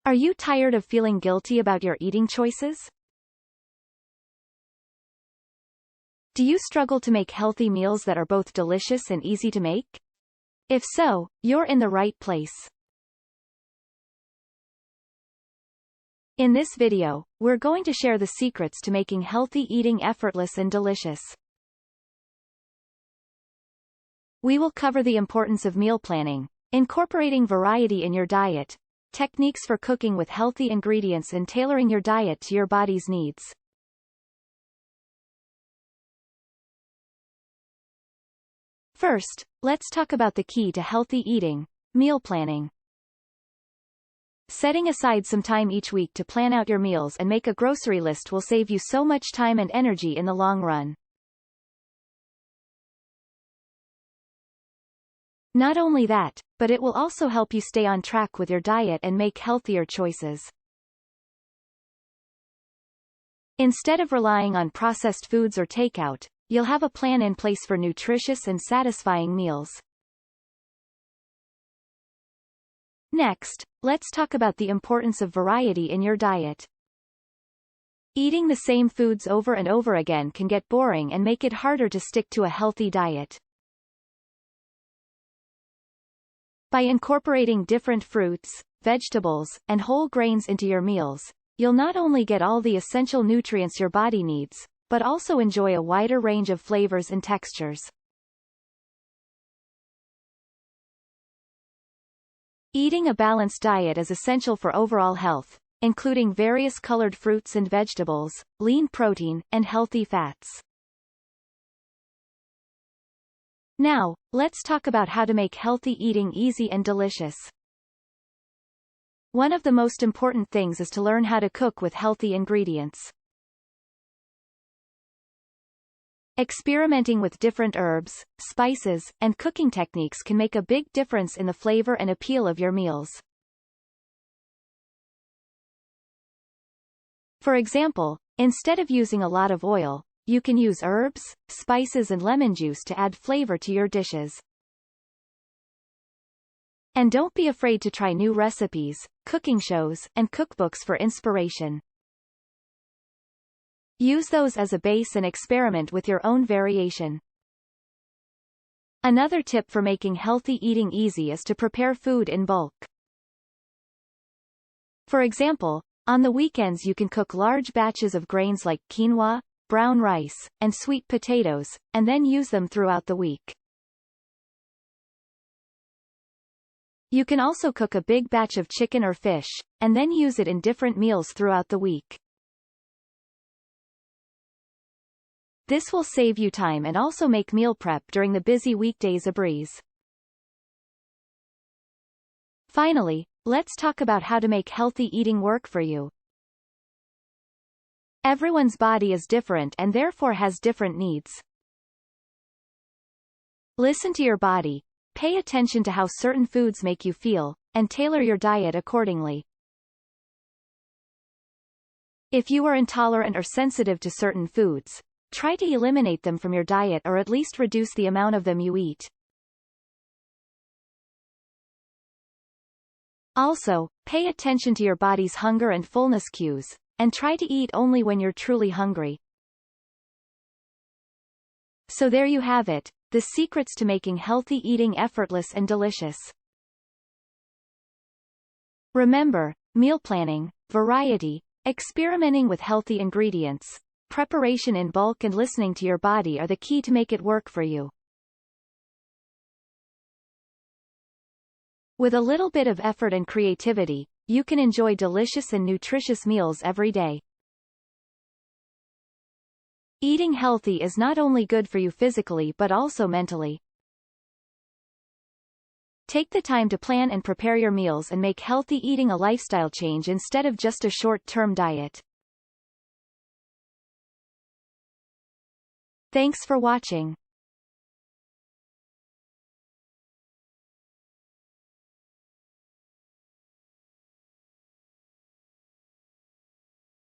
Are you tired of feeling guilty about your eating choices? Do you struggle to make healthy meals that are both delicious and easy to make? If so, you're in the right place. In this video, we're going to share the secrets to making healthy eating effortless and delicious. We will cover the importance of meal planning, incorporating variety in your diet, techniques for cooking with healthy ingredients, and tailoring your diet to your body's needs. First, let's talk about the key to healthy eating: meal planning. Setting aside some time each week to plan out your meals and make a grocery list will save you so much time and energy in the long run. Not only that, but it will also help you stay on track with your diet and make healthier choices. Instead of relying on processed foods or takeout, you'll have a plan in place for nutritious and satisfying meals. Next, let's talk about the importance of variety in your diet. Eating the same foods over and over again can get boring and make it harder to stick to a healthy diet. By incorporating different fruits, vegetables, and whole grains into your meals, you'll not only get all the essential nutrients your body needs, but also enjoy a wider range of flavors and textures. Eating a balanced diet is essential for overall health, including various colored fruits and vegetables, lean protein, and healthy fats. Now, let's talk about how to make healthy eating easy and delicious. One of the most important things is to learn how to cook with healthy ingredients. Experimenting with different herbs, spices, and cooking techniques can make a big difference in the flavor and appeal of your meals. For example, instead of using a lot of oil, you can use herbs, spices, and lemon juice to add flavor to your dishes. And don't be afraid to try new recipes, cooking shows, and cookbooks for inspiration. Use those as a base and experiment with your own variation. Another tip for making healthy eating easy is to prepare food in bulk. For example, on the weekends you can cook large batches of grains like quinoa, brown rice, and sweet potatoes, and then use them throughout the week. You can also cook a big batch of chicken or fish, and then use it in different meals throughout the week. This will save you time and also make meal prep during the busy weekdays a breeze. Finally, let's talk about how to make healthy eating work for you. Everyone's body is different and therefore has different needs. Listen to your body, pay attention to how certain foods make you feel, and tailor your diet accordingly. If you are intolerant or sensitive to certain foods, try to eliminate them from your diet or at least reduce the amount of them you eat. Also, pay attention to your body's hunger and fullness cues, and try to eat only when you're truly hungry. So there you have it, the secrets to making healthy eating effortless and delicious. Remember, meal planning, variety, experimenting with healthy ingredients, preparation in bulk, and listening to your body are the key to make it work for you. With a little bit of effort and creativity, you can enjoy delicious and nutritious meals every day. Eating healthy is not only good for you physically but also mentally. Take the time to plan and prepare your meals and make healthy eating a lifestyle change instead of just a short-term diet. Thanks for watching.